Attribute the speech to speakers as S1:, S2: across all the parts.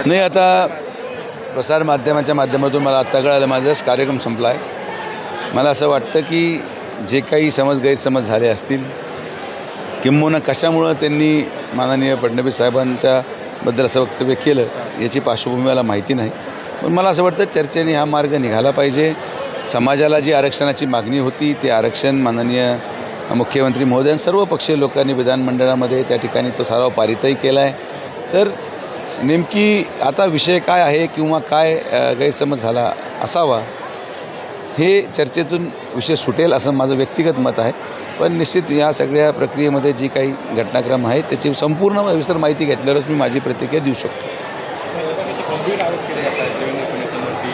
S1: नाही, आता प्रसारमाध्यमांच्या माध्यमातून मला आत्ता कळालं माझाच कार्यक्रम संपला आहे. मला असं वाटतं की जे काही गैरसमज झाले असतील, किंबहुना कशामुळं त्यांनी माननीय फडणवीस साहेबांच्याबद्दल असं वक्तव्य केलं याची पार्श्वभूमी मला माहिती नाही. पण मला असं वाटतं चर्चेने हा मार्ग निघाला पाहिजे. समाजाला जी आरक्षणाची मागणी होती ते आरक्षण माननीय मुख्यमंत्री महोदय सर्व पक्षीय लोकांनी विधानमंडळामध्ये त्या ठिकाणी तो ठराव पारितही केला आहे. तर नेमकी आता विषय काय आहे किंवा काय गैरसमज झाला असावा हे चर्चेतून विषय सुटेल असं माझं व्यक्तिगत मत आहे. पण निश्चित या सगळ्या प्रक्रियेमध्ये जी काही घटनाक्रम आहे त्याची संपूर्ण विस्तार माहिती घेतल्यावरच मी माझी प्रतिक्रिया देऊ शकतो.
S2: गंभीर आरोप केले जातात देवेंद्र फडणवीसांवरती.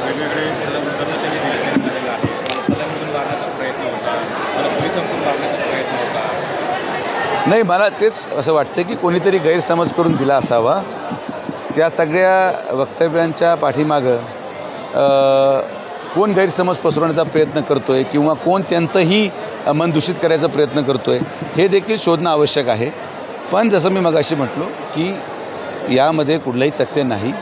S2: वेगवेगळे मुद्द्यांना त्यांनी निवेदन दिलेलं आहे. मसाल्यामधून मारण्याचा प्रयत्न होता, मला पोलिसांकडून मारण्याचा प्रयत्न होता.
S1: नाही, मला तेच असं वाटतं की कोणीतरी गैरसमज करून दिला असावा. त्या सगळ्या वक्तव्यांच्या पाठीमागं कोण गैरसमज पसरवण्याचा प्रयत्न करतो आहे किंवा कोण त्यांचंही मन दूषित करायचा प्रयत्न करतो आहे हे देखील शोधणं आवश्यक आहे. पण जसं मी मगाशी म्हटलो की यामध्ये कुठलंही तथ्य नाही.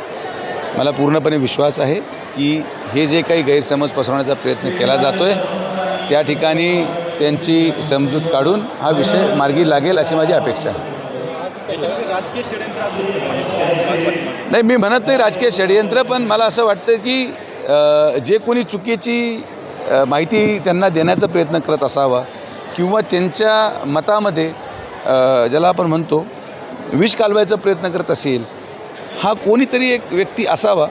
S1: मला पूर्णपणे विश्वास आहे की हे जे काही गैरसमज पसरवण्याचा प्रयत्न केला जातो आहे त्या ठिकाणी त्यांची समजूत काढून हा विषय मार्गी लागेल अशी माझी अपेक्षा आहे.
S2: राजकीय षडयंत्र
S1: नाही, मी म्हणत नाही राजकीय षडयंत्र, पण मला असं वाटतं की जे कोणी चुकीची माहिती त्यांना देण्याचा प्रयत्न करत असावा किंवा त्यांच्या मतामध्ये ज्याला आपण म्हणतो विष कालवायचा प्रयत्न करत असेल, हा कोणीतरी एक व्यक्ती असावा,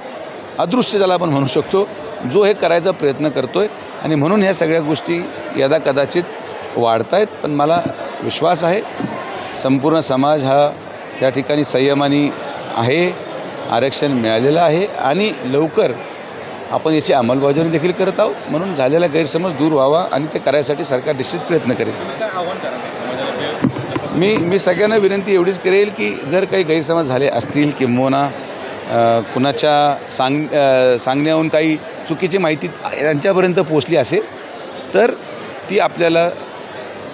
S1: अदृश्य ज्याला आपण म्हणू शकतो, जो हे करायचा प्रयत्न करतो आहे. आणि म्हणून ह्या सगळ्या गोष्टी यदाकदाचित वाढत आहेत. पण मला विश्वास आहे संपूर्ण समाज हा त्या ठिकाणी संयमाने आहे, आरक्षण मिळालेलं आहे आणि लवकर आपण याची अंमलबजावणी देखील करत आहोत. म्हणून झालेला गैरसमज दूर व्हावा आणि ते करायसाठी सरकार निश्चित प्रयत्न करेल. मी सगळ्यांना विनंती एवढीच करेल की जर काही गैरसमज झाले असतील किंबहुना कुणाच्या सांगण्याहून काही चुकीची माहिती यांच्यापर्यंत पोचली असेल तर ती आपल्याला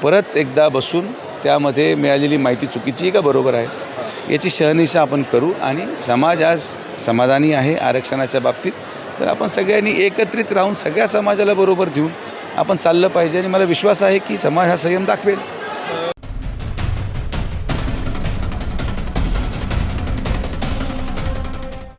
S1: परत एकदा बसून त्यामध्ये मिळालेली माहिती चुकीची आहे का बरोबर आहे याची शहानिशा आपण करू. आणि समाज आज समाधानी आहे आरक्षणाच्या बाबतीत. तर आपण सगळ्यांनी एकत्रित राहून सगळ्या समाजाला बरोबर घेऊन आपण चाललं पाहिजे. आणि मला विश्वास आहे की समाज हा संयम दाखवेल.